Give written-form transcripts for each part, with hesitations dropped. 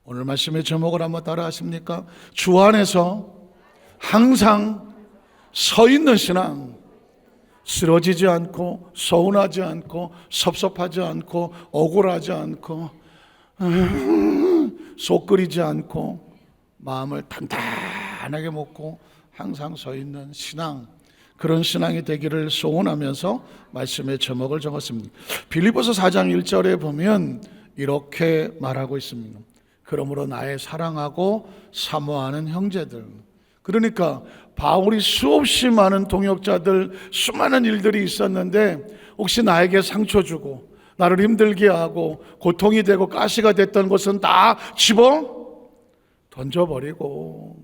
오늘 말씀의 제목을 한번 따라 하십니까? 주 안에서 항상 서 있는 신앙. 쓰러지지 않고 서운하지 않고 섭섭하지 않고 억울하지 않고 속 끓이지 않고 마음을 단단하게 먹고 항상 서 있는 신앙, 그런 신앙이 되기를 소원하면서 말씀의 제목을 적었습니다. 빌립보서 4장 1절에 보면 이렇게 말하고 있습니다. 그러므로 나의 사랑하고 사모하는 형제들. 그러니까 바울이 수없이 많은 동역자들, 수많은 일들이 있었는데 혹시 나에게 상처 주고 나를 힘들게 하고 고통이 되고 가시가 됐던 것은 다 집어 던져버리고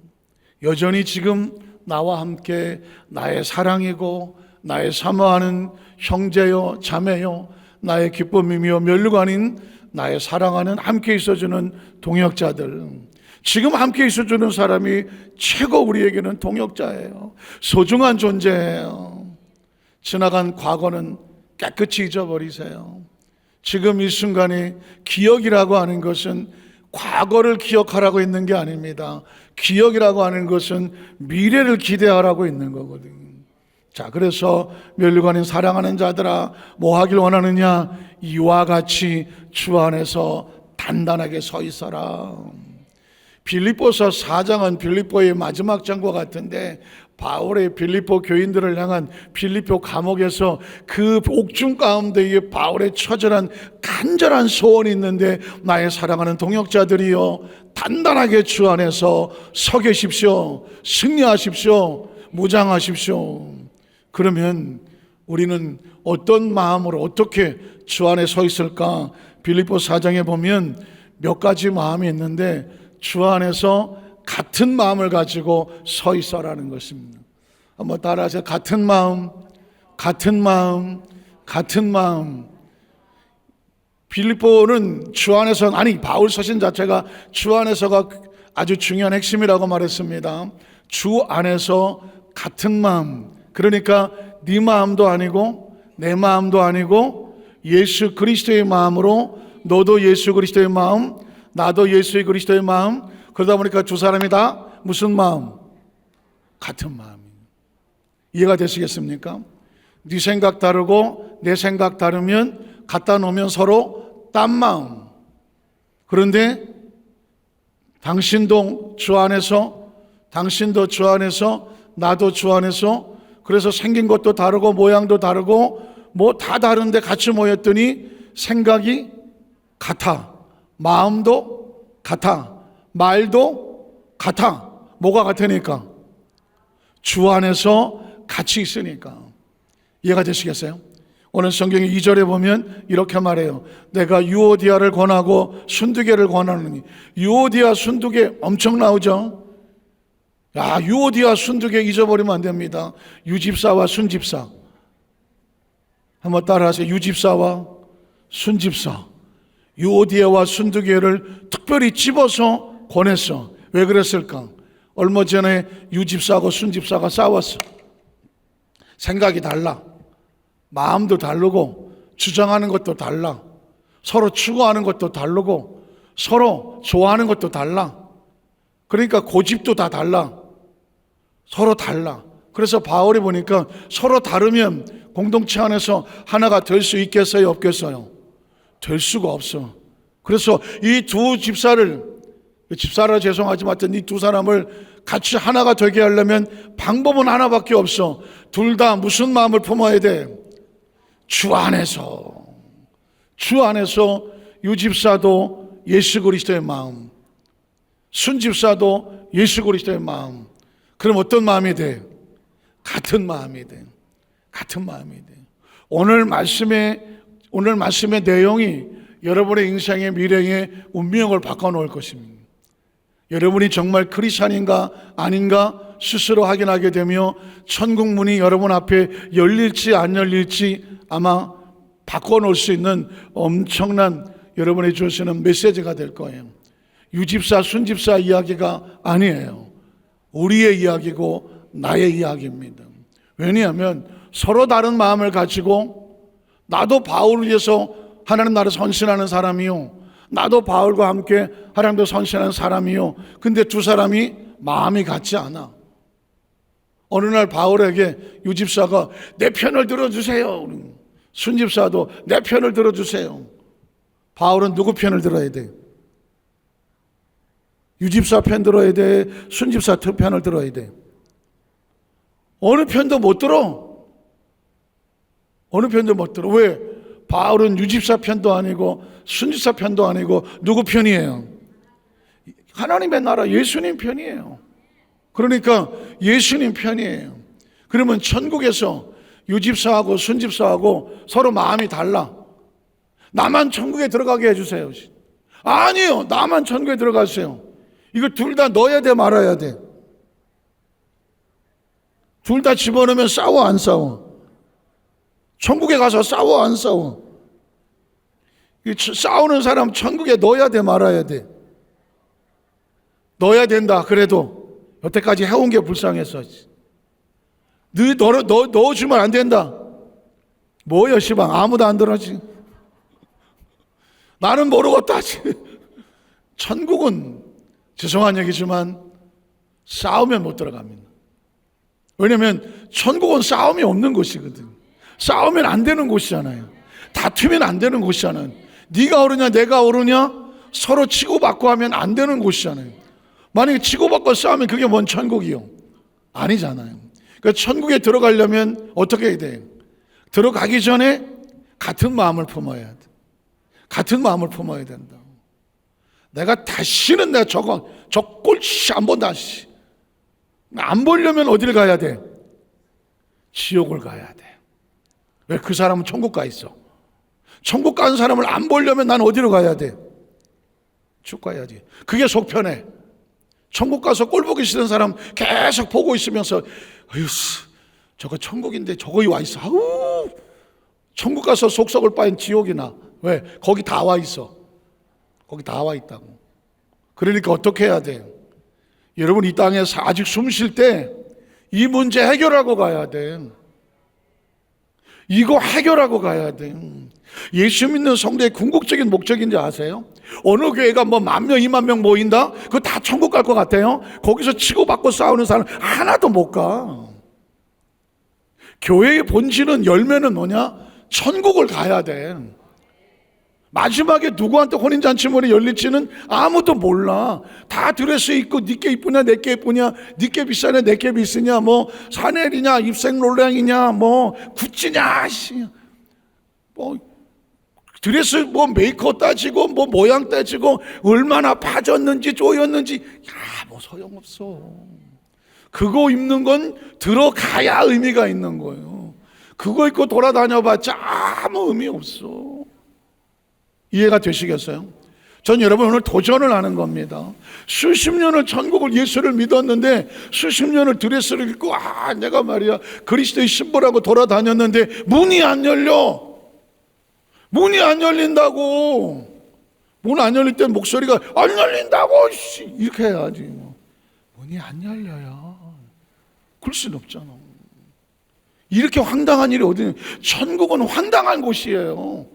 여전히 지금 나와 함께 나의 사랑이고 나의 사모하는 형제요 자매요 나의 기쁨이며 면류관인 나의 사랑하는 함께 있어주는 동역자들, 지금 함께 있어주는 사람이 최고 우리에게는 동역자예요. 소중한 존재예요. 지나간 과거는 깨끗이 잊어버리세요. 지금 이 순간에 기억이라고 하는 것은 과거를 기억하라고 있는 게 아닙니다. 기억이라고 하는 것은 미래를 기대하라고 있는 거거든요. 자, 그래서 면류관인 사랑하는 자들아, 뭐 하길 원하느냐? 이와 같이 주 안에서 단단하게 서 있어라. 빌립보서 4장은 빌립보의 마지막 장과 같은데 바울의 빌립보 교인들을 향한 빌립보 감옥에서 그 옥중 가운데에 바울의 처절한 간절한 소원이 있는데, 나의 사랑하는 동역자들이여 단단하게 주 안에서 서 계십시오. 승리하십시오. 무장하십시오. 그러면 우리는 어떤 마음으로 어떻게 주 안에 서 있을까? 빌립보 4장에 보면 몇 가지 마음이 있는데 주 안에서 같은 마음을 가지고 서 있어라는 것입니다. 한번 따라하세요. 같은 마음, 같은 마음, 같은 마음. 빌립보는 주 안에서, 아니 바울 서신 자체가 주 안에서가 아주 중요한 핵심이라고 말했습니다. 주 안에서 같은 마음. 그러니까 네 마음도 아니고 내 마음도 아니고 예수 그리스도의 마음으로, 너도 예수 그리스도의 마음, 나도 예수 그리스도의 마음. 그러다 보니까 두 사람이 다 무슨 마음? 같은 마음이에요. 이해가 되시겠습니까? 네 생각 다르고 내 생각 다르면 갖다 놓으면 서로 딴 마음. 그런데 당신도 주 안에서, 당신도 주 안에서, 나도 주 안에서, 그래서 생긴 것도 다르고 모양도 다르고 뭐 다 다른데 같이 모였더니 생각이 같아, 마음도 같아, 말도 같아. 뭐가 같으니까? 주 안에서 같이 있으니까. 이해가 되시겠어요? 오늘 성경의 2절에 보면 이렇게 말해요. 내가 유오디아를 권하고 순두개를 권하느니. 유오디아 순두개 엄청 나오죠? 야, 유오디아 순두개 잊어버리면 안 됩니다. 유집사와 순집사. 한번 따라하세요. 유집사와 순집사. 유오디아와 순두개를 특별히 집어서 권했어. 왜 그랬을까? 얼마 전에 유집사하고 순집사가 싸웠어. 생각이 달라. 마음도 다르고 주장하는 것도 달라. 서로 추구하는 것도 다르고 서로 좋아하는 것도 달라. 그러니까 고집도 다 달라. 서로 달라. 그래서 바울이 보니까 서로 다르면 공동체 안에서 하나가 될 수 있겠어요? 없겠어요? 될 수가 없어. 그래서 이 두 집사라 죄송하지만 하여튼 이 두 사람을 같이 하나가 되게 하려면 방법은 하나밖에 없어. 둘 다 무슨 마음을 품어야 돼? 주 안에서. 주 안에서 유집사도 예수 그리스도의 마음, 순집사도 예수 그리스도의 마음. 그럼 어떤 마음이 돼? 같은 마음이 돼. 같은 마음이 돼. 오늘 말씀의 내용이 여러분의 인생의 미래의 운명을 바꿔놓을 것입니다. 여러분이 정말 크리스찬인가 아닌가 스스로 확인하게 되며 천국 문이 여러분 앞에 열릴지 안 열릴지 아마 바꿔놓을 수 있는 엄청난 여러분이 주시는 메시지가 될 거예요. 유집사 순집사 이야기가 아니에요. 우리의 이야기고 나의 이야기입니다. 왜냐하면 서로 다른 마음을 가지고, 나도 바울을 위해서 하나님 나라에서 헌신하는 사람이요, 나도 바울과 함께 하나님도 선신한 사람이요. 근데 두 사람이 마음이 같지 않아. 어느 날 바울에게 유집사가 내 편을 들어주세요. 순집사도 내 편을 들어주세요. 바울은 누구 편을 들어야 돼? 유집사 편 들어야 돼? 순집사 편을 들어야 돼? 어느 편도 못 들어. 어느 편도 못 들어. 왜? 바울은 유집사 편도 아니고 순집사 편도 아니고 누구 편이에요? 하나님의 나라 예수님 편이에요. 그러니까 예수님 편이에요. 그러면 천국에서 유집사하고 순집사하고 서로 마음이 달라. 나만 천국에 들어가게 해주세요. 아니요, 나만 천국에 들어가세요. 이거 둘 다 넣어야 돼, 말아야 돼? 둘 다 집어넣으면 싸워, 안 싸워? 천국에 가서 싸워, 안 싸워? 싸우는 사람 천국에 넣어야 돼, 말아야 돼? 넣어야 된다. 그래도 여태까지 해온 게 불쌍해서 넣어주면 안 된다. 뭐야 시방, 아무도 안 들어지. 나는 모르겠다. 천국은 죄송한 얘기지만 싸우면 못 들어갑니다. 왜냐하면 천국은 싸움이 없는 곳이거든. 싸우면 안 되는 곳이잖아요. 다투면 안 되는 곳이잖아요. 네가 옳으냐 내가 옳으냐 서로 치고받고 하면 안 되는 곳이잖아요. 만약에 치고받고 싸우면 그게 뭔 천국이요? 아니잖아요. 그러니까 천국에 들어가려면 어떻게 해야 돼요? 들어가기 전에 같은 마음을 품어야 돼. 같은 마음을 품어야 된다. 내가 다시는 내가 저 꼴씨 안 본다. 안 보려면 어디를 가야 돼? 지옥을 가야 돼. 왜? 그 사람은 천국 가 있어. 천국 가는 사람을 안 보려면 난 어디로 가야 돼? 쭉 가야지. 그게 속 편해. 천국 가서 꼴 보기 싫은 사람 계속 보고 있으면서 어휴, 저거 천국인데 저거에 와 있어. 아우, 천국 가서 속 썩을 바엔 지옥이나. 왜? 거기 다 와 있어. 거기 다 와 있다고. 그러니까 어떻게 해야 돼요? 여러분 이 땅에서 아직 숨 쉴 때 이 문제 해결하고 가야 돼. 이거 해결하고 가야 돼. 예수 믿는 성도의 궁극적인 목적인지 아세요? 어느 교회가 뭐 10,000명, 20,000명 모인다? 그거 다 천국 갈 것 같아요? 거기서 치고받고 싸우는 사람 하나도 못 가. 교회의 본질은 열매는 뭐냐? 천국을 가야 돼. 마지막에 누구한테 혼인잔치문이 열릴지는 아무도 몰라. 다 드레스 입고 니께 이쁘냐 내께 이쁘냐, 니께 비싸냐 내께 비싸냐, 뭐 샤넬이냐 입생롤랑이냐 뭐 구찌냐, 뭐 드레스 뭐 메이크업 따지고 뭐 모양 따지고 얼마나 파졌는지 쪼였는지 뭐 소용없어. 그거 입는 건 들어가야 의미가 있는 거예요. 그거 입고 돌아다녀봤자 아무 의미 없어. 이해가 되시겠어요? 전 여러분 오늘 도전을 하는 겁니다. 수십 년을 천국을 예수를 믿었는데 수십 년을 드레스를 입고 내가 말이야 그리스도의 신부라고 돌아다녔는데 문이 안 열려. 문이 안 열린다고. 문 안 열릴 때 목소리가 안 열린다고 이렇게 해야지. 문이 안 열려요. 그럴 수는 없잖아. 이렇게 황당한 일이 어디? 천국은 황당한 곳이에요.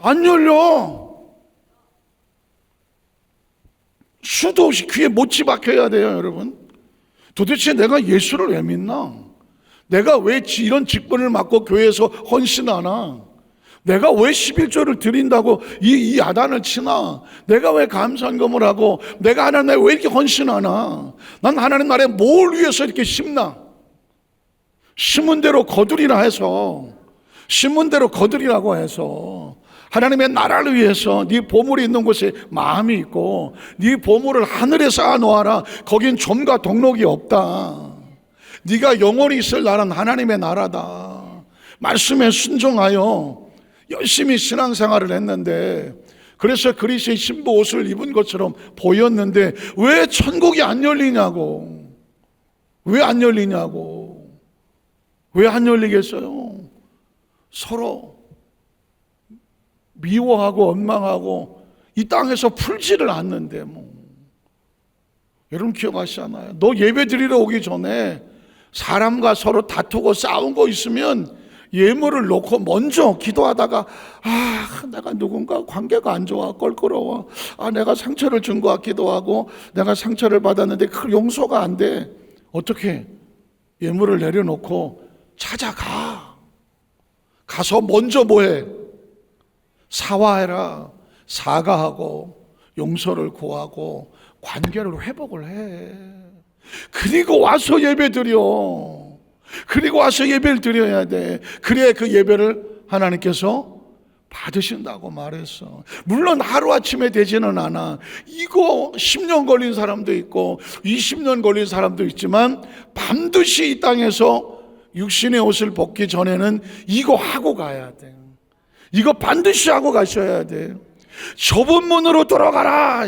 안 열려. 수도 없이 귀에 못이 박혀야 돼요, 여러분. 도대체 내가 예수를 왜 믿나? 내가 왜 이런 직분을 맡고 교회에서 헌신하나? 내가 왜 11조를 드린다고 이 야단을 치나? 내가 왜 감사헌금을 하고 내가 하나님 왜 이렇게 헌신하나? 난 하나님 나라에 뭘 위해서 이렇게 심나? 심은 대로 거두리라 해서, 심은 대로 거두리라고 해서 하나님의 나라를 위해서 네 보물이 있는 곳에 마음이 있고 네 보물을 하늘에 쌓아놓아라. 거긴 점과 동록이 없다. 네가 영원히 있을 나라는 하나님의 나라다. 말씀에 순종하여 열심히 신앙생활을 했는데, 그래서 그리스도의 신부 옷을 입은 것처럼 보였는데 왜 천국이 안 열리냐고. 왜 안 열리냐고. 왜 안 열리겠어요? 서로 미워하고 원망하고 이 땅에서 풀지를 않는데 뭐. 여러분 기억하시잖아요. 너 예배 드리러 오기 전에 사람과 서로 다투고 싸운 거 있으면 예물을 놓고 먼저 기도하다가 내가 누군가 관계가 안 좋아, 껄끄러워, 내가 상처를 준 것 같기도 하고 내가 상처를 받았는데 그 용서가 안 돼. 어떻게? 예물을 내려놓고 찾아가. 가서 먼저 뭐해? 사과해라. 사과하고 용서를 구하고 관계를 회복을 해. 그리고 와서 예배 드려. 그리고 와서 예배를 드려야 돼. 그래야 그 예배를 하나님께서 받으신다고 말했어. 물론 하루아침에 되지는 않아. 이거 10년 걸린 사람도 있고 20년 걸린 사람도 있지만 반드시 이 땅에서 육신의 옷을 벗기 전에는 이거 하고 가야 돼. 이거 반드시 하고 가셔야 돼. 좁은 문으로 들어가라.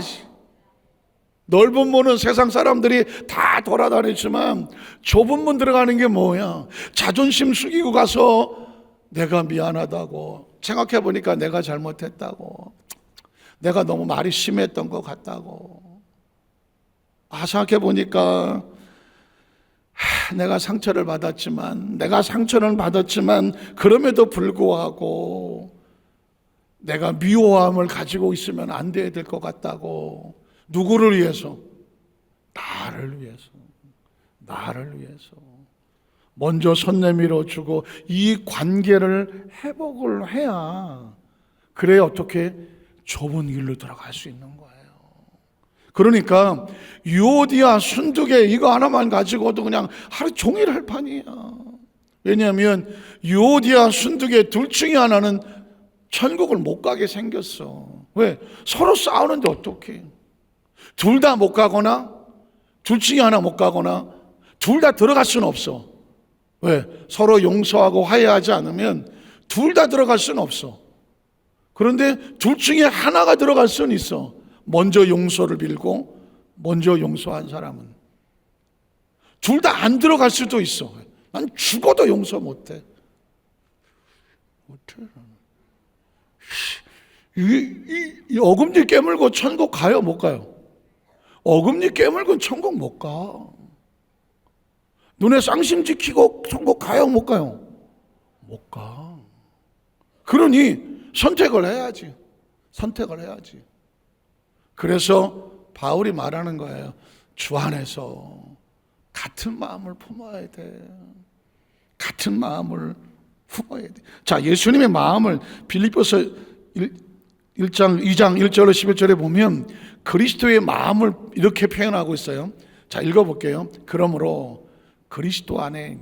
넓은 문은 세상 사람들이 다 돌아다니지만 좁은 문 들어가는 게 뭐야? 자존심 숙이고 가서 내가 미안하다고, 생각해 보니까 내가 잘못했다고, 내가 너무 말이 심했던 것 같다고, 생각해 보니까 내가 상처를 받았지만 그럼에도 불구하고 내가 미워함을 가지고 있으면 안 돼야 될 것 같다고. 누구를 위해서? 나를 위해서 먼저 손 내밀어 주고 이 관계를 회복을 해야, 그래 어떻게 좁은 길로 들어갈 수 있는 거예요. 그러니까 유오디아 순두개 이거 하나만 가지고도 그냥 하루 종일 할 판이야. 왜냐하면 유오디아 순두개 둘 중에 하나는 천국을 못 가게 생겼어. 왜? 서로 싸우는데 어떡해? 둘 다 못 가거나 둘 중에 하나 못 가거나 둘 다 들어갈 수는 없어. 왜? 서로 용서하고 화해하지 않으면 둘 다 들어갈 수는 없어. 그런데 둘 중에 하나가 들어갈 수는 있어. 먼저 용서를 빌고 먼저 용서한 사람은. 둘 다 안 들어갈 수도 있어. 난 죽어도 용서 못해. 이 어금니 깨물고 천국 가요, 못 가요? 어금니 깨물고 천국 못 가. 눈에 쌍심 지키고 천국 가요, 못 가요? 못 가. 그러니 선택을 해야지. 그래서 바울이 말하는 거예요. 주 안에서 같은 마음을 품어야 돼. 자, 예수님의 마음을 빌립보서 2장 1절로 11절에 보면 그리스도의 마음을 이렇게 표현하고 있어요. 자, 읽어볼게요. 그러므로 그리스도 안에,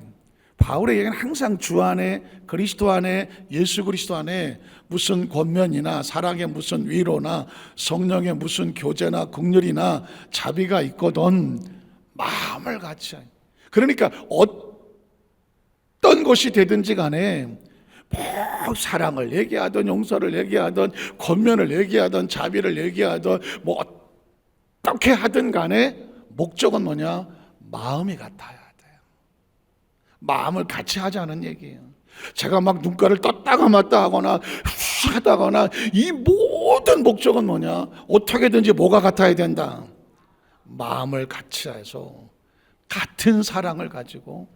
바울의 얘기는 항상 주 안에, 그리스도 안에, 예수 그리스도 안에 무슨 권면이나 사랑의 무슨 위로나 성령의 무슨 교제나 긍휼이나 자비가 있거든 마음을 같이. 그러니까 어떤 것이 되든지 간에 뭐 사랑을 얘기하든 용서를 얘기하든 권면을 얘기하든 자비를 얘기하든 뭐 어떻게 하든 간에 목적은 뭐냐? 마음이 같아야 돼요. 마음을 같이 하자는 얘기예요. 제가 막 눈가를 떴다 감았다 하거나 하다거나 이 모든 목적은 뭐냐? 어떻게든지 뭐가 같아야 된다? 마음을 같이 해서 같은 사랑을 가지고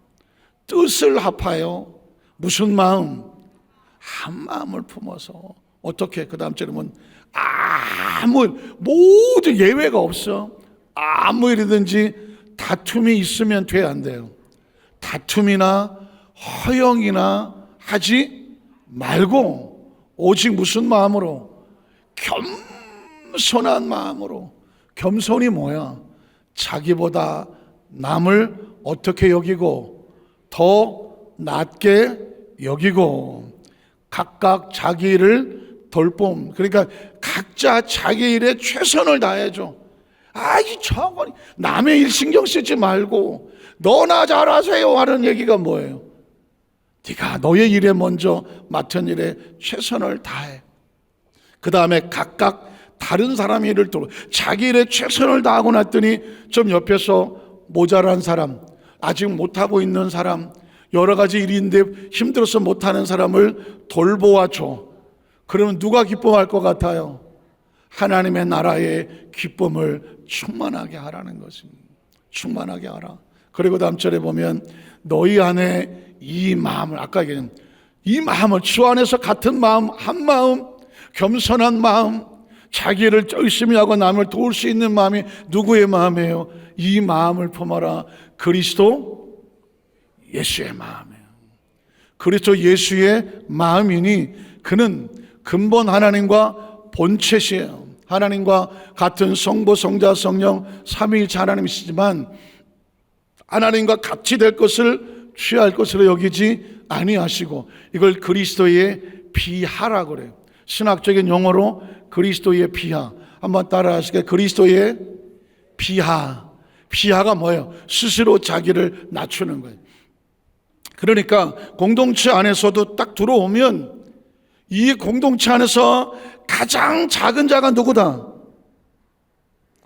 뜻을 합하여 무슨 마음? 한 마음을 품어서 어떻게? 그 다음 절에 보면 모두 예외가 없어. 아무 일이든지 다툼이 있으면 돼, 안 돼요? 다툼이나 허영이나 하지 말고 오직 무슨 마음으로? 겸손한 마음으로. 겸손이 뭐야? 자기보다 남을 어떻게 여기고 더 낮게 여기고 각각 자기 일을 돌봄. 그러니까 각자 자기 일에 최선을 다해줘. 저거 남의 일 신경 쓰지 말고 너나 잘하세요 하는 얘기가 뭐예요? 네가 너의 일에 먼저 맡은 일에 최선을 다해. 그 다음에 각각 다른 사람의 일을 돌보. 자기 일에 최선을 다하고 났더니 좀 옆에서 모자란 사람, 아직 못하고 있는 사람, 여러 가지 일인데 힘들어서 못하는 사람을 돌보아 줘. 그러면 누가 기뻐할 것 같아요? 하나님의 나라의 기쁨을 충만하게 하라는 것입니다. 충만하게 하라. 그리고 다음 절에 보면 너희 안에 이 마음을, 아까 얘기한 이 마음을, 주 안에서 같은 마음, 한 마음, 겸손한 마음, 자기를 열심히 하고 남을 도울 수 있는 마음이 누구의 마음이에요? 이 마음을 품어라. 그리스도 예수의 마음이에요. 그리스도 예수의 마음이니 그는 근본 하나님과 본체시에요. 하나님과 같은 성부, 성자, 성령 삼위일체 하나님이시지만 하나님과 같이 될 것을 취할 것으로 여기지 아니하시고, 이걸 그리스도의 비하라고 그래요. 신학적인 용어로 그리스도의 비하. 한번 따라 하시겠어요? 그리스도의 비하. 비하가 뭐예요? 스스로 자기를 낮추는 거예요. 그러니까 공동체 안에서도 딱 들어오면 이 공동체 안에서 가장 작은 자가 누구다?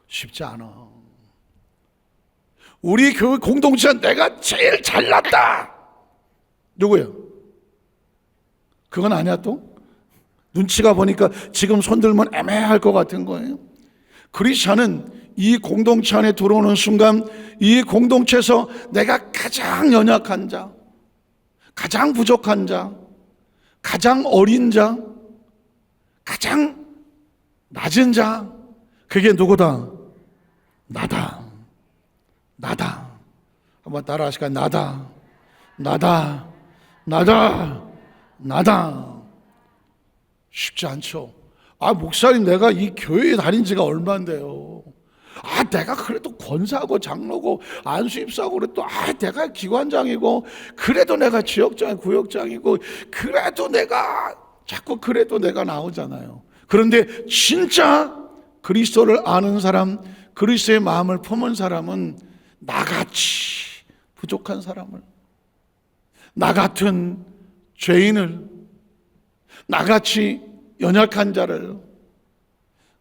쉽지 않아. 우리 교회 공동체는 내가 제일 잘났다. 누구예요? 그건 아니야 또? 눈치가 보니까 지금 손들면 애매할 것 같은 거예요. 크리스찬은 이 공동체 안에 들어오는 순간 이 공동체에서 내가 가장 연약한 자, 가장 부족한 자, 가장 어린 자, 가장 낮은 자, 그게 누구다? 나다. 나다. 한번 따라 하실까요? 나다. 나다. 나다. 나다. 쉽지 않죠. 목사님, 내가 이 교회에 다닌 지가 얼마인데요. 내가 그래도 권사고 장로고 안수입사고 그래도 내가 기관장이고 그래도 내가 지역장 구역장이고 그래도 내가 자꾸 그래도 내가 나오잖아요. 그런데 진짜 그리스도를 아는 사람, 그리스도의 마음을 품은 사람은 나같이 부족한 사람을, 나 같은 죄인을, 나같이 연약한 자를,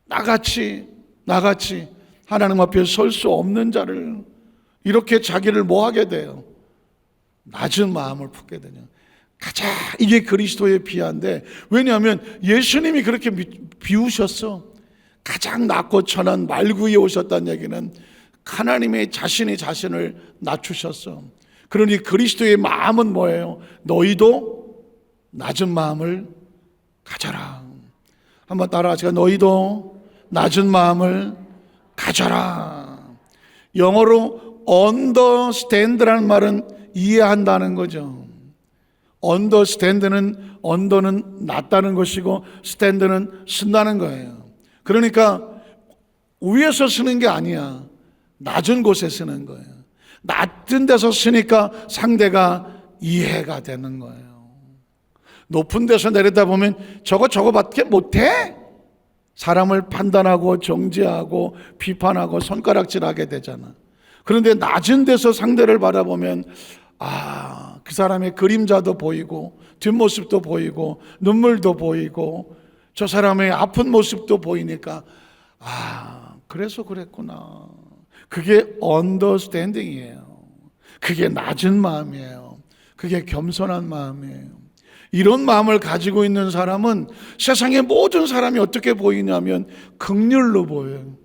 나같이 하나님 앞에 설 수 없는 자를, 이렇게 자기를 뭐 하게 돼요? 낮은 마음을 품게 되냐. 가장 이게 그리스도의 비하인데, 왜냐하면 예수님이 그렇게 비우셨어. 가장 낮고 천한 말구 위에 오셨다는 얘기는 하나님의 자신이 자신을 낮추셨어. 그러니 그리스도의 마음은 뭐예요? 너희도 낮은 마음을 가져라. 한번 따라 하시죠. 너희도 낮은 마음을 가져라. 영어로 understand라는 말은 이해한다는 거죠. 언더는 낮다는 것이고 스탠드는 쓴다는 거예요. 그러니까 위에서 쓰는 게 아니야. 낮은 곳에 쓰는 거예요. 낮은 데서 쓰니까 상대가 이해가 되는 거예요. 높은 데서 내려다보면 저거밖에 못해? 사람을 판단하고 정죄하고 비판하고 손가락질하게 되잖아. 그런데 낮은 데서 상대를 바라보면 그 사람의 그림자도 보이고 뒷모습도 보이고 눈물도 보이고 저 사람의 아픈 모습도 보이니까 그래서 그랬구나. 그게 언더스탠딩이에요. 그게 낮은 마음이에요. 그게 겸손한 마음이에요. 이런 마음을 가지고 있는 사람은 세상의 모든 사람이 어떻게 보이냐면 긍휼로 보여요.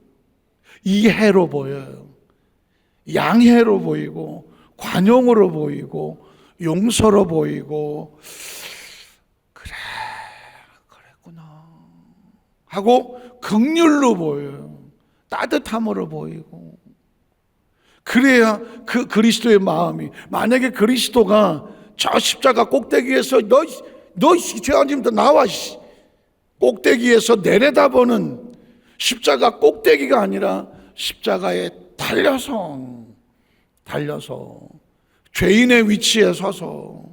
이해로 보여요. 양해로 보이고 관용으로 보이고 용서로 보이고 그랬구나 하고 긍휼로 보여요. 따뜻함으로 보이고. 그래야 그 그리스도의 마음이, 만약에 그리스도가 저 십자가 꼭대기에서 너 죄아님 나와 꼭대기에서 내려다보는 십자가 꼭대기가 아니라 십자가에 달려서 죄인의 위치에 서서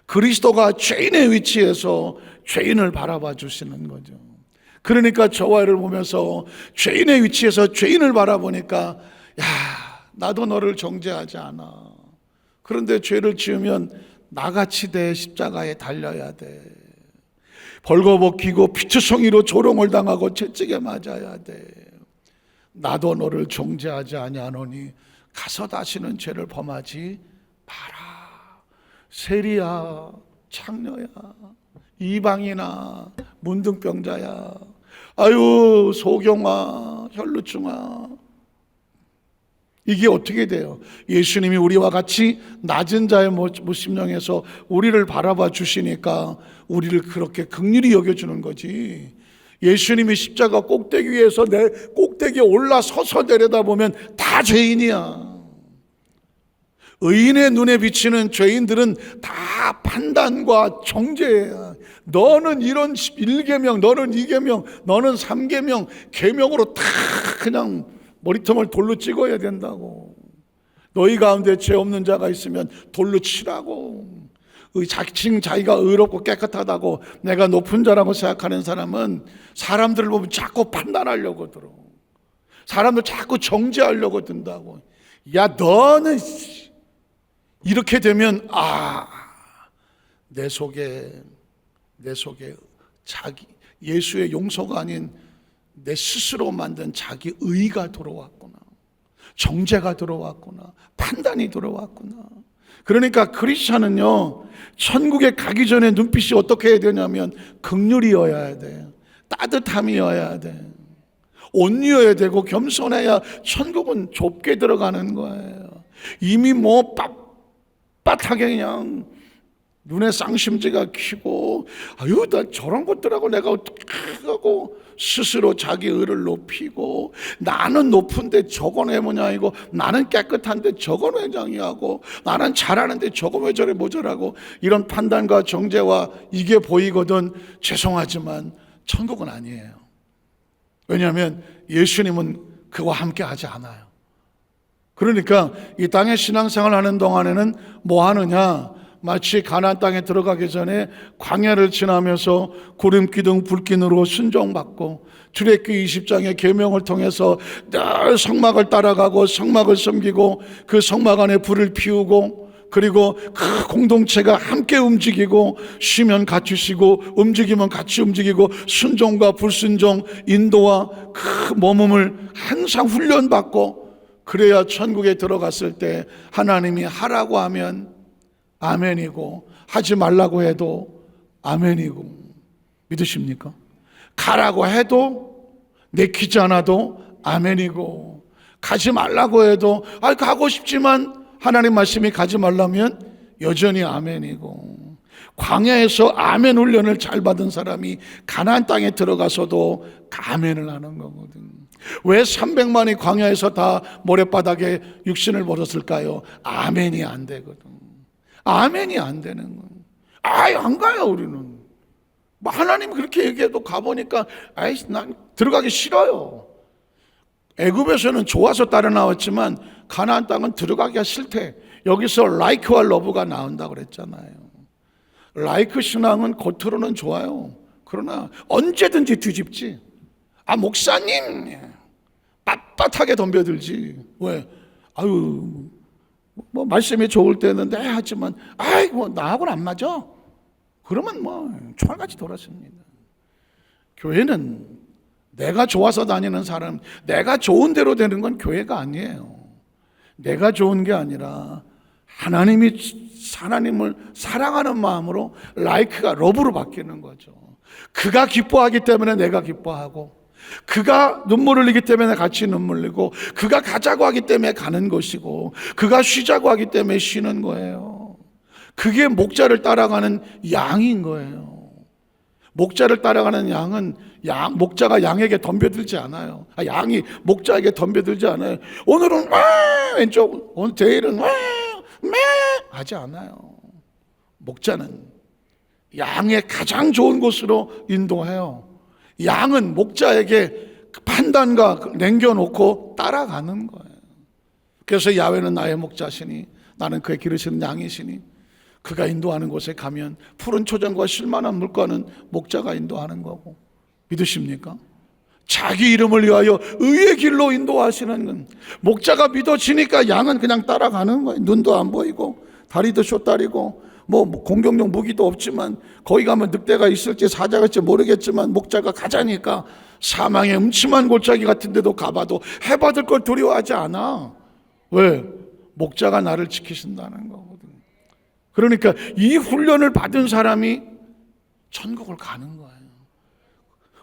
그리스도가 죄인의 위치에서 죄인을 바라봐 주시는 거죠. 그러니까 저와를 보면서 죄인의 위치에서 죄인을 바라보니까 나도 너를 정죄하지 않아. 그런데 죄를 지으면 나같이 돼 십자가에 달려야 돼. 벌거벗기고 피투성이로 조롱을 당하고 채찍에 맞아야 돼. 나도 너를 정죄하지 아니하노니 가서 다시는 죄를 범하지 마라. 세리야, 창녀야, 이방이나 문둥병자야, 소경아, 혈루증아, 이게 어떻게 돼요? 예수님이 우리와 같이 낮은 자의 모심령에서 우리를 바라봐 주시니까 우리를 그렇게 긍휼히 여겨주는 거지. 예수님이 십자가 꼭대기 위에서 내 꼭대기에 올라서서 내려다보면 다 죄인이야. 의인의 눈에 비치는 죄인들은 다 판단과 정죄야. 너는 이런 1계명, 너는 2계명, 너는 3계명, 계명으로 다 그냥 머리통을 돌로 찍어야 된다고. 너희 가운데 죄 없는 자가 있으면 돌로 치라고. 자기가 의롭고 깨끗하다고 내가 높은 자라고 생각하는 사람은 사람들을 보면 자꾸 판단하려고 들어. 사람들 자꾸 정죄하려고 든다고. 야, 너는 이렇게 되면 내 속에 자기 예수의 용서가 아닌 내 스스로 만든 자기 의가 들어왔구나. 정죄가 들어왔구나. 판단이 들어왔구나. 그러니까 크리스찬은요, 천국에 가기 전에 눈빛이 어떻게 해야 되냐면 긍휼이어야 돼. 따뜻함이어야 돼. 온유해야 되고 겸손해야 천국은 좁게 들어가는 거예요. 이미 빳빳하게 그냥 눈에 쌍심지가 키고, 나 저런 것들하고 내가 어떻게 하고, 스스로 자기 의를 높이고, 나는 높은데 저건 왜 뭐냐이고, 나는 깨끗한데 저건 왜 장이하고, 나는 잘하는데 저건 왜 저래 모자라고, 이런 판단과 정죄와 이게 보이거든. 죄송하지만 천국은 아니에요. 왜냐하면 예수님은 그와 함께 하지 않아요. 그러니까 이 땅에 신앙생활을 하는 동안에는 뭐 하느냐, 마치 가나안 땅에 들어가기 전에 광야를 지나면서 구름 기둥 불기둥으로 순종받고 출애굽기 20장의 계명을 통해서 늘 성막을 따라가고 성막을 섬기고 그 성막 안에 불을 피우고, 그리고 그 공동체가 함께 움직이고 쉬면 같이 쉬고 움직이면 같이 움직이고 순종과 불순종, 인도와 그 몸을 항상 훈련받고, 그래야 천국에 들어갔을 때 하나님이 하라고 하면 아멘이고 하지 말라고 해도 아멘이고. 믿으십니까? 가라고 해도 내키지 않아도 아멘이고, 가지 말라고 해도 가고 싶지만 하나님 말씀이 가지 말라면 여전히 아멘이고. 광야에서 아멘 훈련을 잘 받은 사람이 가나안 땅에 들어가서도 아멘을 하는 거거든. 왜 300만이 광야에서 다 모래바닥에 육신을 벌었을까요? 아멘이 안 되거든. 아멘이 안 되는 거예요. 안 가요, 우리는. 하나님 그렇게 얘기해도 가보니까 난 들어가기 싫어요. 애굽에서는 좋아서 따라 나왔지만 가나안 땅은 들어가기가 싫대. 여기서 라이크와 러브가 나온다고 그랬잖아요. 라이크 신앙은 겉으로는 좋아요. 그러나 언제든지 뒤집지. 목사님 빳빳하게 덤벼들지. 왜? 말씀이 좋을 때는 하지만 나하고는 안 맞아. 그러면 총알같이 돌았습니다. 교회는 내가 좋아서 다니는 사람, 내가 좋은 대로 되는 건 교회가 아니에요. 내가 좋은 게 아니라 하나님을 사랑하는 마음으로 라이크가 러브로 바뀌는 거죠. 그가 기뻐하기 때문에 내가 기뻐하고, 그가 눈물을 흘리기 때문에 같이 눈물 흘리고, 그가 가자고 하기 때문에 가는 것이고, 그가 쉬자고 하기 때문에 쉬는 거예요. 그게 목자를 따라가는 양인 거예요. 목자를 따라가는 양은 목자가 양에게 덤벼들지 않아요. 양이 목자에게 덤벼들지 않아요. 오늘은 왼쪽, 오늘 내일은 하지 않아요. 목자는 양의 가장 좋은 곳으로 인도해요. 양은 목자에게 판단과 남겨놓고 따라가는 거예요. 그래서 야훼는 나의 목자시니 나는 그의 기르시는 양이시니, 그가 인도하는 곳에 가면 푸른 초장과 쉴만한 물가는 목자가 인도하는 거고. 믿으십니까? 자기 이름을 위하여 의의 길로 인도하시는 건, 목자가 믿어지니까 양은 그냥 따라가는 거예요. 눈도 안 보이고 다리도 쇼다리고 공격용 무기도 없지만, 거기 가면 늑대가 있을지 사자가 있을지 모르겠지만 목자가 가자니까 사망의 음침한 골짜기 같은 데도 가봐도 해받을 걸 두려워하지 않아. 왜? 목자가 나를 지키신다는 거거든. 그러니까 이 훈련을 받은 사람이 천국을 가는 거예요.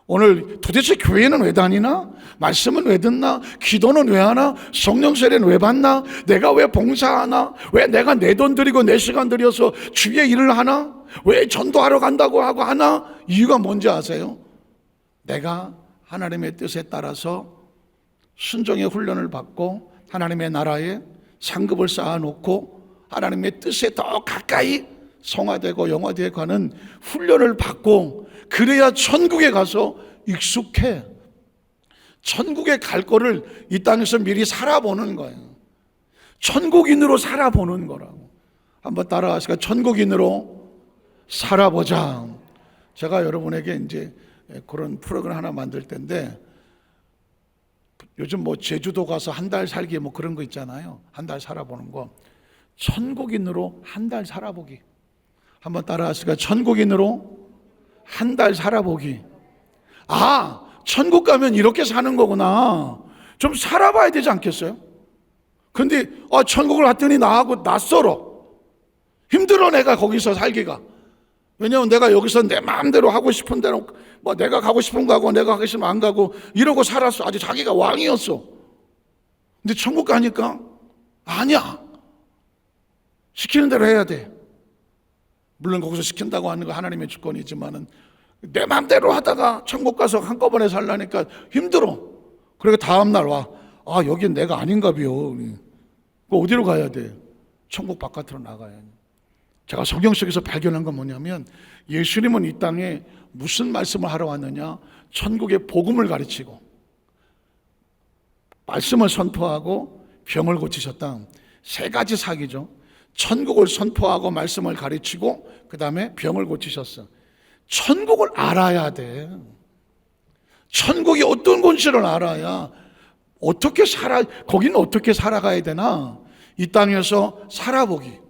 오늘 도대체 교회는 왜 다니나? 말씀은 왜 듣나? 기도는 왜 하나? 성령 세례는 왜 받나? 내가 왜 봉사하나? 왜 내가 내 돈 들이고 내 시간 들여서 주의 일을 하나? 왜 전도하러 간다고 하고 하나? 이유가 뭔지 아세요? 내가 하나님의 뜻에 따라서 순종의 훈련을 받고 하나님의 나라에 상급을 쌓아놓고 하나님의 뜻에 더 가까이 성화되고 영화되어 가는 훈련을 받고, 그래야 천국에 가서 익숙해. 천국에 갈 거를 이 땅에서 미리 살아보는 거예요. 천국인으로 살아보는 거라고. 한번 따라하시까? 천국인으로 살아보자. 제가 여러분에게 이제 그런 프로그램 하나 만들 텐데, 요즘 뭐 제주도 가서 한 달 살기 뭐 그런 거 있잖아요. 한 달 살아보는 거. 천국인으로 한 달 살아보기. 한번 따라하시까? 천국인으로 한 달 살아보기. 아, 천국 가면 이렇게 사는 거구나. 좀 살아봐야 되지 않겠어요? 근데 천국을 갔더니 나하고 낯설어. 힘들어, 내가 거기서 살기가. 왜냐하면 내가 여기서 내 마음대로 하고 싶은 대로, 뭐 내가 가고 싶은 거 하고 내가 가기 싫으면 안 가고 이러고 살았어. 아주 자기가 왕이었어. 근데 천국 가니까 아니야. 시키는 대로 해야 돼. 물론 거기서 시킨다고 하는 거 하나님의 주권이지만은 내 마음대로 하다가 천국 가서 한꺼번에 살라니까 힘들어. 그리고 다음날 와. 아, 여긴 내가 아닌가 봐요. 어디로 가야 돼? 천국 바깥으로 나가야 돼. 제가 성경 속에서 발견한 건 뭐냐면, 예수님은 이 땅에 무슨 말씀을 하러 왔느냐? 천국의 복음을 가르치고 말씀을 선포하고 병을 고치셨다. 세 가지 사기죠. 천국을 선포하고 말씀을 가르치고 그 다음에 병을 고치셨어. 천국을 알아야 돼. 천국이 어떤 곳인지를 알아야 어떻게 거기는 어떻게 살아가야 되나? 이 땅에서 살아보기.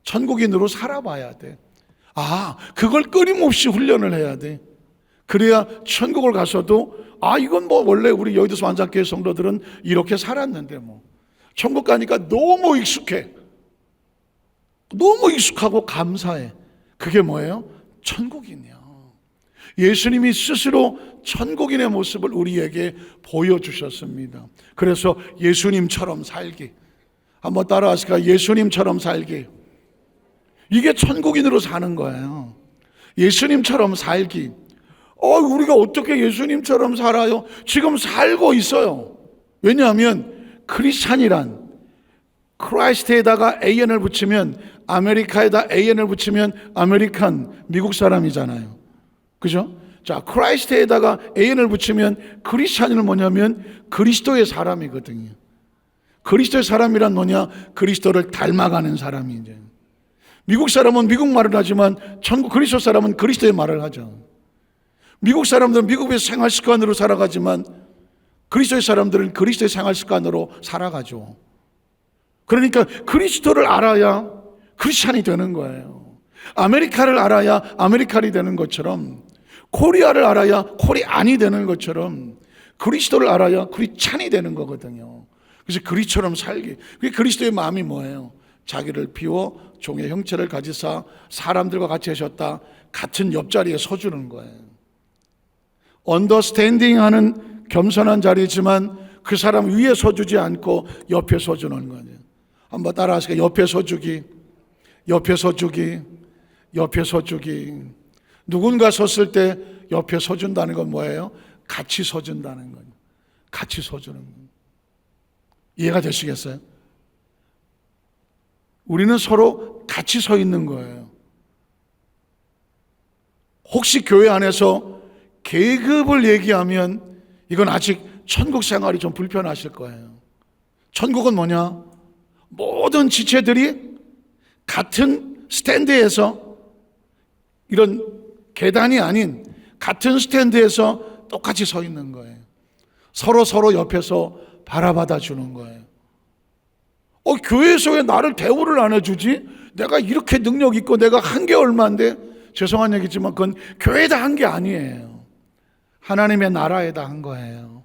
천국인으로 살아봐야 돼. 아, 그걸 끊임없이 훈련을 해야 돼. 그래야 천국을 가서도 이건 뭐 원래 우리 여의도 완장교회 성도들은 이렇게 살았는데 뭐. 천국 가니까 너무 익숙해. 너무 익숙하고 감사해. 그게 뭐예요? 천국인이야. 예수님이 스스로 천국인의 모습을 우리에게 보여주셨습니다. 그래서 예수님처럼 살기. 한번 따라하실까요? 예수님처럼 살기. 이게 천국인으로 사는 거예요. 예수님처럼 살기. 우리가 어떻게 예수님처럼 살아요? 지금 살고 있어요. 왜냐하면 크리스찬이란, 크라이스트에다가 AN을 붙이면, 아메리카에다 AN을 붙이면 아메리칸, 미국 사람이잖아요. 그죠? 자, 크라이스트에다가 AN을 붙이면 크리스찬은 뭐냐면 그리스도의 사람이거든요. 그리스도의 사람이란 뭐냐? 그리스도를 닮아가는 사람이 이제. 미국 사람은 미국 말을 하지만 그리스도 사람은 그리스도의 말을 하죠. 미국 사람들은 미국의 생활 습관으로 살아가지만 그리스도의 사람들은 그리스도의 생활 습관으로 살아가죠. 그러니까 그리스도를 알아야 크리스찬이 되는 거예요. 아메리카를 알아야 아메리칸이 되는 것처럼, 코리아를 알아야 코리안이 되는 것처럼 그리스도를 알아야 크리스찬이 되는 거거든요. 그래서 그리스도처럼 살기. 그게 그리스도의 마음이 뭐예요? 자기를 비워 종의 형체를 가지사 사람들과 같이 하셨다. 같은 옆자리에 서주는 거예요. 언더스탠딩 하는 겸손한 자리지만 그 사람 위에 서주지 않고 옆에 서주는 거예요. 한번 따라하시게. 옆에 서주기, 옆에 서주기, 옆에 서주기. 누군가 섰을 때 옆에 서준다는 건 뭐예요? 같이 서준다는 거예요. 같이 서주는 거예요. 이해가 되시겠어요? 우리는 서로 같이 서 있는 거예요. 혹시 교회 안에서 계급을 얘기하면 이건 아직 천국 생활이 좀 불편하실 거예요. 천국은 뭐냐? 모든 지체들이 같은 스탠드에서, 이런 계단이 아닌 같은 스탠드에서 똑같이 서 있는 거예요. 서로 옆에서 바라봐다 주는 거예요. 교회에서 왜 나를 대우를 안 해주지? 내가 이렇게 능력 있고 내가 한 게 얼마인데? 죄송한 얘기지만 그건 교회에다 한 게 아니에요. 하나님의 나라에다 한 거예요.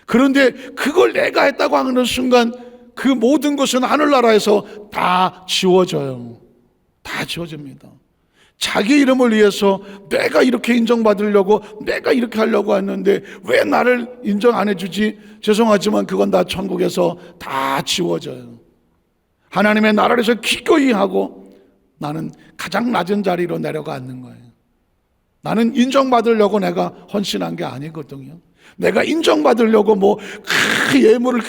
그런데 그걸 내가 했다고 하는 순간 그 모든 것은 하늘나라에서 다 지워져요. 다 지워집니다. 자기 이름을 위해서 내가 이렇게 인정받으려고, 내가 이렇게 하려고 했는데 왜 나를 인정 안 해주지? 죄송하지만 그건 다 천국에서 다 지워져요. 하나님의 나라에서 기꺼이 하고 나는 가장 낮은 자리로 내려가 앉는 거예요. 나는 인정받으려고 내가 헌신한 게 아니거든요. 내가 인정받으려고 예물을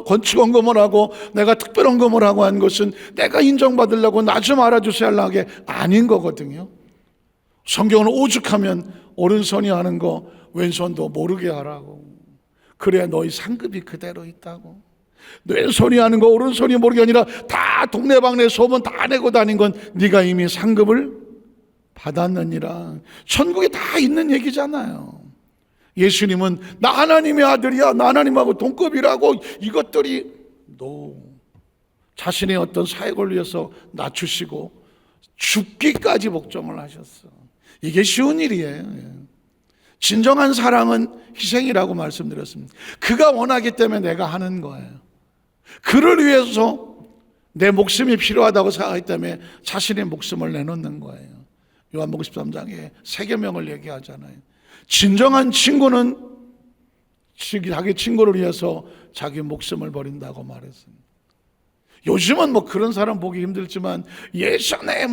건축원금을 하고 내가 특별원금을 하고 한 것은 내가 인정받으려고 나 좀 알아주세요 하려는 게 아닌 거거든요. 성경은 오죽하면 오른손이 하는 거 왼손도 모르게 하라고. 그래야 너희 상급이 그대로 있다고. 왼손이 하는 거 오른손이 모르게 아니라 다 동네방네 소문 다 내고 다닌 건 네가 이미 상급을 받았느니라. 천국에 다 있는 얘기잖아요. 예수님은 나 하나님의 아들이야, 나 하나님하고 동급이라고, 이것들이 자신의 어떤 사역을 위해서 낮추시고 죽기까지 복종을 하셨어. 이게 쉬운 일이에요. 진정한 사랑은 희생이라고 말씀드렸습니다. 그가 원하기 때문에 내가 하는 거예요. 그를 위해서 내 목숨이 필요하다고 생각하기 때문에 자신의 목숨을 내놓는 거예요. 요한복음 13장에 세 계명을 얘기하잖아요. 진정한 친구는 자기 친구를 위해서 자기 목숨을 버린다고 말했습니다. 요즘은 그런 사람 보기 힘들지만 예전에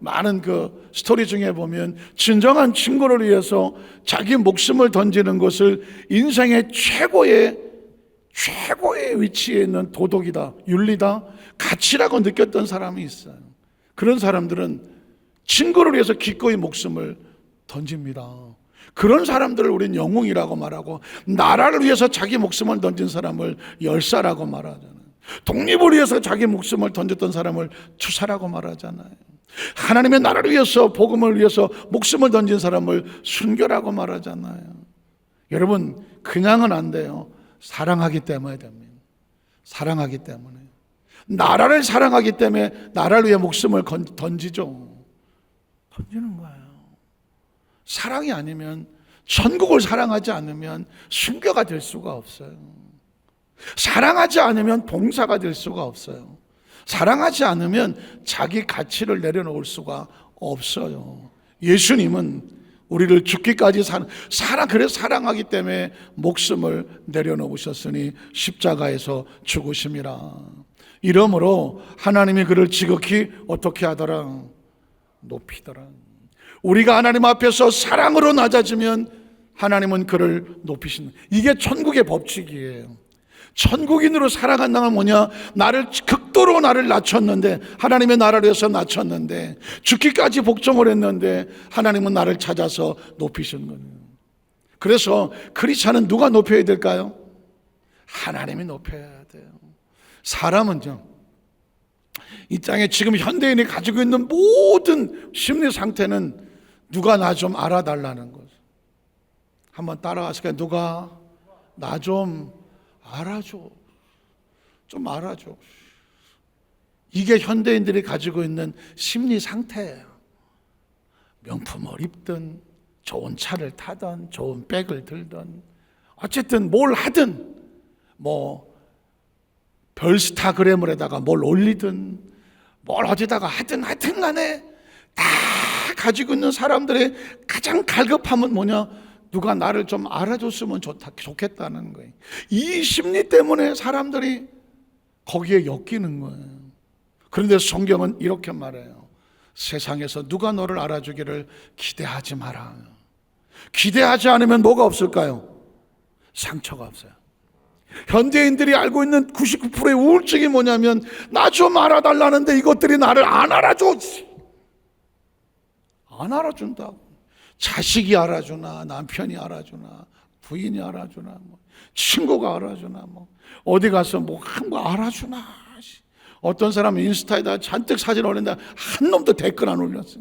많은 그 스토리 중에 보면 진정한 친구를 위해서 자기 목숨을 던지는 것을 인생의 최고의 위치에 있는 도덕이다, 윤리다, 가치라고 느꼈던 사람이 있어요. 그런 사람들은 친구를 위해서 기꺼이 목숨을 던집니다. 그런 사람들을 우린 영웅이라고 말하고, 나라를 위해서 자기 목숨을 던진 사람을 열사라고 말하잖아요. 독립을 위해서 자기 목숨을 던졌던 사람을 투사라고 말하잖아요. 하나님의 나라를 위해서, 복음을 위해서 목숨을 던진 사람을 순교라고 말하잖아요. 여러분, 그냥은 안 돼요. 사랑하기 때문에 됩니다. 사랑하기 때문에. 나라를 사랑하기 때문에 나라를 위해 목숨을 던지죠. 던지는 거예요. 사랑이 아니면, 천국을 사랑하지 않으면 순교가 될 수가 없어요. 사랑하지 않으면 봉사가 될 수가 없어요. 사랑하지 않으면 자기 가치를 내려놓을 수가 없어요. 예수님은 우리를 죽기까지 그래서 사랑하기 때문에 목숨을 내려놓으셨으니 십자가에서 죽으심이라. 이러므로 하나님이 그를 지극히 어떻게 하더라? 높이더라. 우리가 하나님 앞에서 사랑으로 낮아지면 하나님은 그를 높이신다. 이게 천국의 법칙이에요. 천국인으로 살아간다는 뭐냐? 극도로 나를 낮췄는데, 하나님의 나라를 위해서 낮췄는데, 죽기까지 복종을 했는데 하나님은 나를 찾아서 높이신 거예요. 그래서 크리스찬은 누가 높여야 될까요? 하나님이 높여야 돼요. 사람은요, 이 땅에 지금 현대인이 가지고 있는 모든 심리 상태는 누가 나 좀 알아달라는 거죠. 한번 따라가실까요? 누가 나 좀 알아줘. 좀 알아줘. 이게 현대인들이 가지고 있는 심리 상태예요. 명품을 입든, 좋은 차를 타든, 좋은 백을 들든, 어쨌든 뭘 하든, 별스타그램을에다가 뭘 올리든, 뭘 어디다가 하여튼 간에 다 가지고 있는 사람들의 가장 갈급함은 뭐냐? 누가 나를 좀 알아줬으면 좋겠다는 거예요. 이 심리 때문에 사람들이 거기에 엮이는 거예요. 그런데 성경은 이렇게 말해요. 세상에서 누가 너를 알아주기를 기대하지 마라. 기대하지 않으면 뭐가 없을까요? 상처가 없어요. 현대인들이 알고 있는 99%의 우울증이 뭐냐면, 나 좀 알아달라는데 이것들이 나를 안 알아줘. 안 알아준다고. 자식이 알아주나, 남편이 알아주나, 부인이 알아주나, 친구가 알아주나, 어디 가서 한거 알아주나. 어떤 사람은 인스타에다 잔뜩 사진 올린다, 한 놈도 댓글 안 올렸어.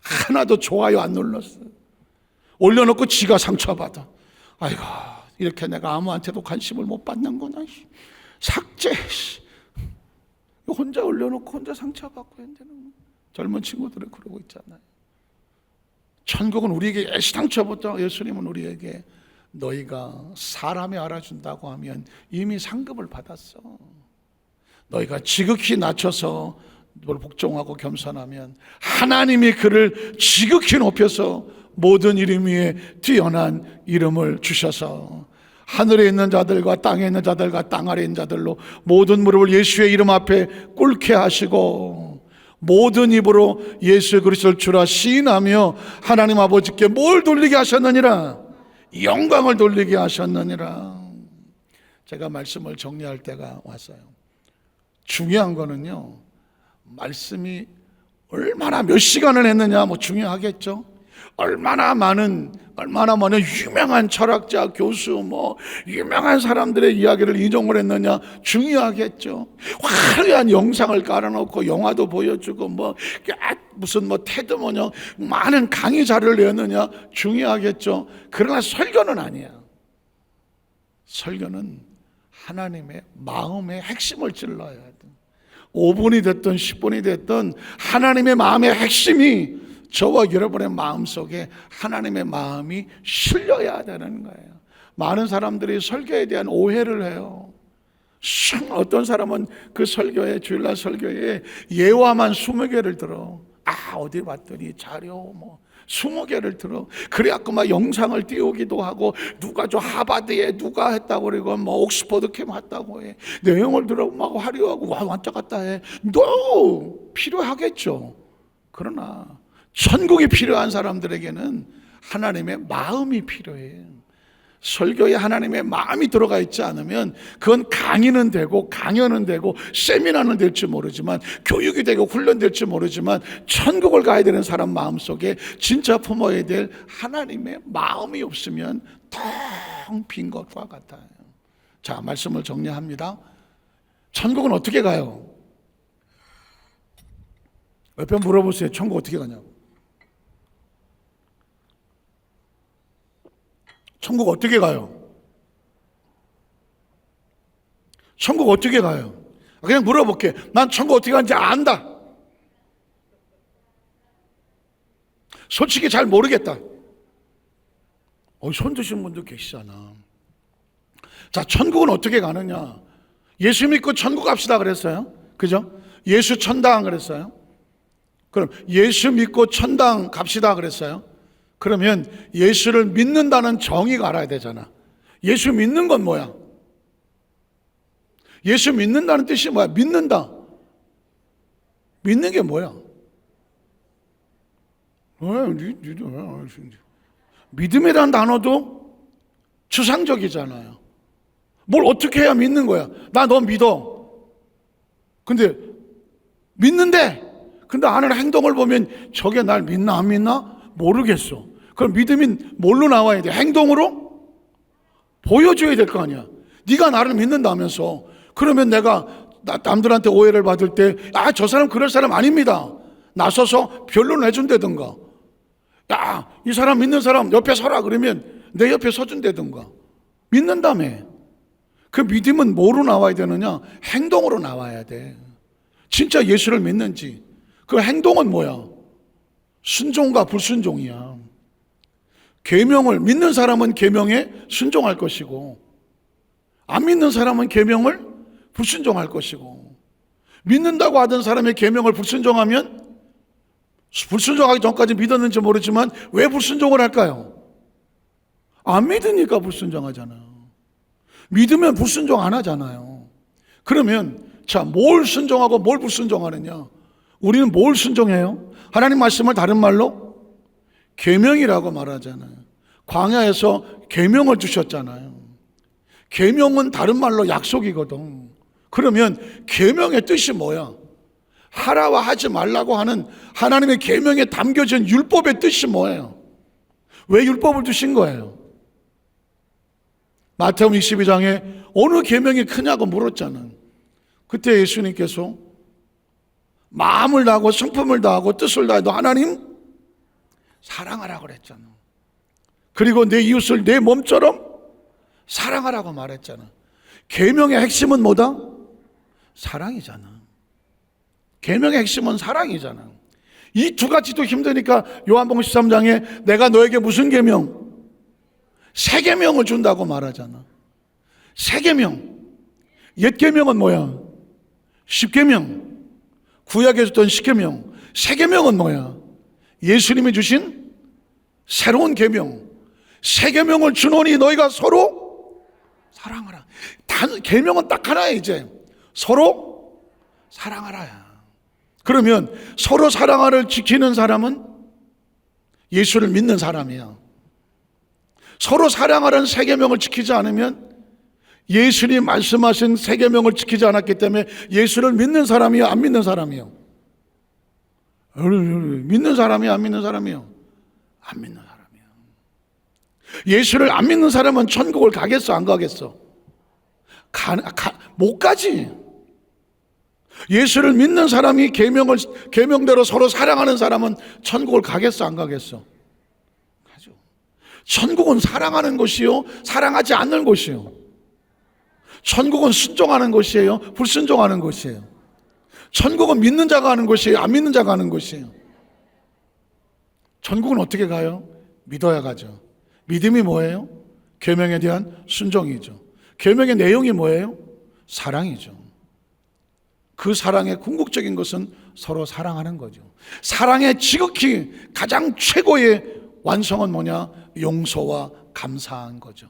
하나도 좋아요 안 눌렀어. 올려놓고 지가 상처받아. 아이고, 이렇게 내가 아무한테도 관심을 못 받는구나. 삭제. 혼자 올려놓고 혼자 상처받고 있는 젊은 친구들은 그러고 있잖아요. 천국은 우리에게 애시당초부터 예수님은 우리에게 너희가 사람이 알아준다고 하면 이미 상급을 받았어. 너희가 지극히 낮춰서 복종하고 겸손하면 하나님이 그를 지극히 높여서 모든 이름 위에 뛰어난 이름을 주셔서 하늘에 있는 자들과 땅에 있는 자들과 땅 아래에 있는 자들로 모든 무릎을 예수의 이름 앞에 꿇게 하시고 모든 입으로 예수 그리스도를 주라 시인하며 하나님 아버지께 뭘 돌리게 하셨느니라? 영광을 돌리게 하셨느니라. 제가 말씀을 정리할 때가 왔어요. 중요한 거는요, 말씀이 얼마나 몇 시간을 했느냐 뭐 중요하겠죠. 얼마나 많은 유명한 철학자, 교수, 뭐 유명한 사람들의 이야기를 인용을 했느냐 중요하겠죠. 화려한 영상을 깔아놓고 영화도 보여주고 무슨 테드 뭐냐 많은 강의 자료를 내느냐 중요하겠죠. 그러나 설교는 아니야. 설교는 하나님의 마음의 핵심을 찔러야 돼. 5분이 됐든 10분이 됐든 하나님의 마음의 핵심이 저와 여러분의 마음속에 하나님의 마음이 실려야 되는 거예요. 많은 사람들이 설교에 대한 오해를 해요. 어떤 사람은 그 설교에, 주일날 설교에 예화만 20개를 들어. 어디 봤더니 자료 20개를 들어. 그래갖고 막 영상을 띄우기도 하고, 누가 하버드에 누가 했다고 그러고, 옥스퍼드 캠 했다고 해. 내용을 들어보고 막 화려하고 왔다 갔다 해. 필요하겠죠. 그러나 천국이 필요한 사람들에게는 하나님의 마음이 필요해. 설교에 하나님의 마음이 들어가 있지 않으면 그건 강의는 되고 강연은 되고 세미나는 될지 모르지만 교육이 되고 훈련될지 모르지만 천국을 가야 되는 사람 마음속에 진짜 품어야 될 하나님의 마음이 없으면 텅 빈 것과 같아요. 자, 말씀을 정리합니다. 천국은 어떻게 가요? 옆에 물어보세요. 천국 어떻게 가냐고. 천국 어떻게 가요? 천국 어떻게 가요? 그냥 물어볼게. 난 천국 어떻게 가는지 안다. 솔직히 잘 모르겠다. 손 드신 분도 계시잖아. 자, 천국은 어떻게 가느냐? 예수 믿고 천국 갑시다 그랬어요. 그죠? 예수 천당 그랬어요. 그럼 예수 믿고 천당 갑시다 그랬어요. 그러면 예수를 믿는다는 정의가 알아야 되잖아. 예수 믿는 건 뭐야? 예수 믿는다는 뜻이 뭐야? 믿는다. 믿는 게 뭐야? 믿음이라는 단어도 추상적이잖아요. 뭘 어떻게 해야 믿는 거야? 나 너 믿어. 근데 믿는데 근데 하는 행동을 보면 저게 날 믿나 안 믿나? 모르겠어. 그럼 믿음이 뭘로 나와야 돼? 행동으로 보여줘야 될 거 아니야. 네가 나를 믿는다면서. 그러면 내가 남들한테 오해를 받을 때 저 사람 그럴 사람 아닙니다. 나서서 변론을 해준다든가, 이 사람 믿는 사람 옆에 서라 그러면 내 옆에 서준다든가. 믿는다며. 그 믿음은 뭐로 나와야 되느냐? 행동으로 나와야 돼. 진짜 예수를 믿는지. 그 행동은 뭐야? 순종과 불순종이야. 계명을 믿는 사람은 계명에 순종할 것이고, 안 믿는 사람은 계명을 불순종할 것이고, 믿는다고 하던 사람의 계명을 불순종하면, 불순종하기 전까지 믿었는지 모르지만 왜 불순종을 할까요? 안 믿으니까 불순종하잖아요. 믿으면 불순종 안 하잖아요. 그러면 자, 뭘 순종하고 뭘 불순종하느냐? 우리는 뭘 순종해요? 하나님 말씀을 다른 말로 계명이라고 말하잖아요. 광야에서 계명을 주셨잖아요. 계명은 다른 말로 약속이거든. 그러면 계명의 뜻이 뭐야? 하라와 하지 말라고 하는 하나님의 계명에 담겨진 율법의 뜻이 뭐예요? 왜 율법을 주신 거예요? 마태복음 22장에 어느 계명이 크냐고 물었잖아. 그때 예수님께서 마음을 다하고 성품을 다하고 뜻을 다해도 하나님 사랑하라고 그랬잖아. 그리고 내 이웃을 내 몸처럼 사랑하라고 말했잖아. 계명의 핵심은 뭐다? 사랑이잖아. 계명의 핵심은 사랑이잖아. 이 두 가지도 힘드니까 요한복음 13장에 내가 너에게 무슨 계명? 새 계명을 준다고 말하잖아. 새 계명. 옛 계명은 뭐야? 10계명. 구약에 줬던 10계명, 새 계명은 뭐야? 예수님이 주신 새로운 계명. 새 계명을 주노니 너희가 서로 사랑하라. 계명은 딱 하나야. 이제 서로 사랑하라야. 그러면 서로 사랑하를 지키는 사람은 예수를 믿는 사람이야. 서로 사랑하라는 새 계명을 지키지 않으면, 예수님 말씀하신 새 계명을 지키지 않았기 때문에 예수를 믿는 사람이야, 안 믿는 사람이요? 믿는 사람이야, 안 믿는 사람이요? 안 믿는 사람이야. 예수를 안 믿는 사람은 천국을 가겠어, 안 가겠어? 못 가지. 예수를 믿는 사람이 계명대로 서로 사랑하는 사람은 천국을 가겠어, 안 가겠어? 가죠. 천국은 사랑하는 곳이요, 사랑하지 않는 곳이요. 천국은 순종하는 곳이에요, 불순종하는 곳이에요. 천국은 믿는 자가 하는 곳이에요, 안 믿는 자가 하는 곳이에요. 천국은 어떻게 가요? 믿어야 가죠. 믿음이 뭐예요? 계명에 대한 순종이죠. 계명의 내용이 뭐예요? 사랑이죠. 그 사랑의 궁극적인 것은 서로 사랑하는 거죠. 사랑의 지극히 가장 최고의 완성은 뭐냐? 용서와 감사한 거죠.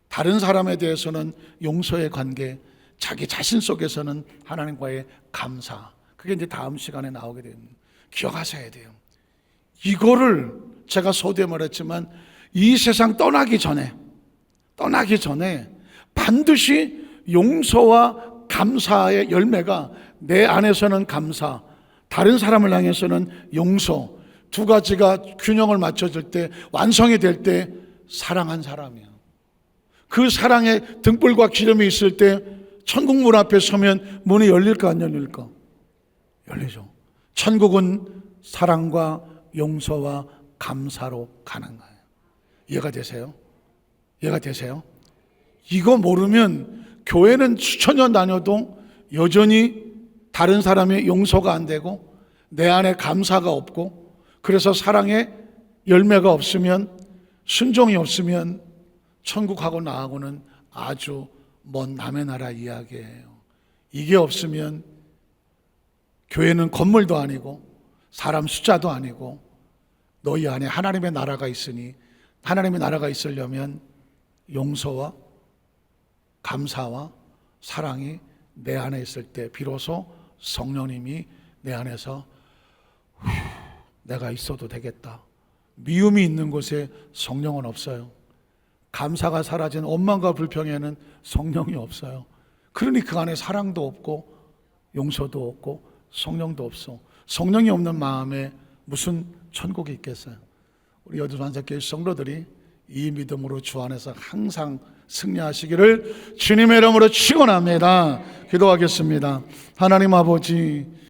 다른 사람에 대해서는 용서의 관계, 자기 자신 속에서는 하나님과의 감사. 그게 이제 다음 시간에 나오게 됩니다. 기억하셔야 돼요. 이거를 제가 서두에 말했지만, 이 세상 떠나기 전에 반드시 용서와 감사의 열매가 내 안에서는 감사, 다른 사람을 향해서는 용서, 두 가지가 균형을 맞춰질 때, 완성이 될 때 사랑한 사람이야. 그 사랑의 등불과 기름이 있을 때 천국 문 앞에 서면 문이 열릴까, 안 열릴까? 열리죠. 천국은 사랑과 용서와 감사로 가는 거예요. 이해가 되세요? 이해가 되세요? 이거 모르면 교회는 수천 년 다녀도 여전히 다른 사람의 용서가 안 되고 내 안에 감사가 없고, 그래서 사랑의 열매가 없으면, 순종이 없으면 천국하고 나하고는 아주 먼 남의 나라 이야기예요. 이게 없으면 교회는 건물도 아니고 사람 숫자도 아니고, 너희 안에 하나님의 나라가 있으니, 하나님의 나라가 있으려면 용서와 감사와 사랑이 내 안에 있을 때 비로소 성령님이 내 안에서 내가 있어도 되겠다. 미움이 있는 곳에 성령은 없어요. 감사가 사라진 원망과 불평에는 성령이 없어요. 그러니 그 안에 사랑도 없고 용서도 없고 성령도 없어. 성령이 없는 마음에 무슨 천국이 있겠어요? 우리 여두산사교회 성도들이 이 믿음으로 주 안에서 항상 승리하시기를 주님의 이름으로 축원합니다. 기도하겠습니다. 하나님 아버지,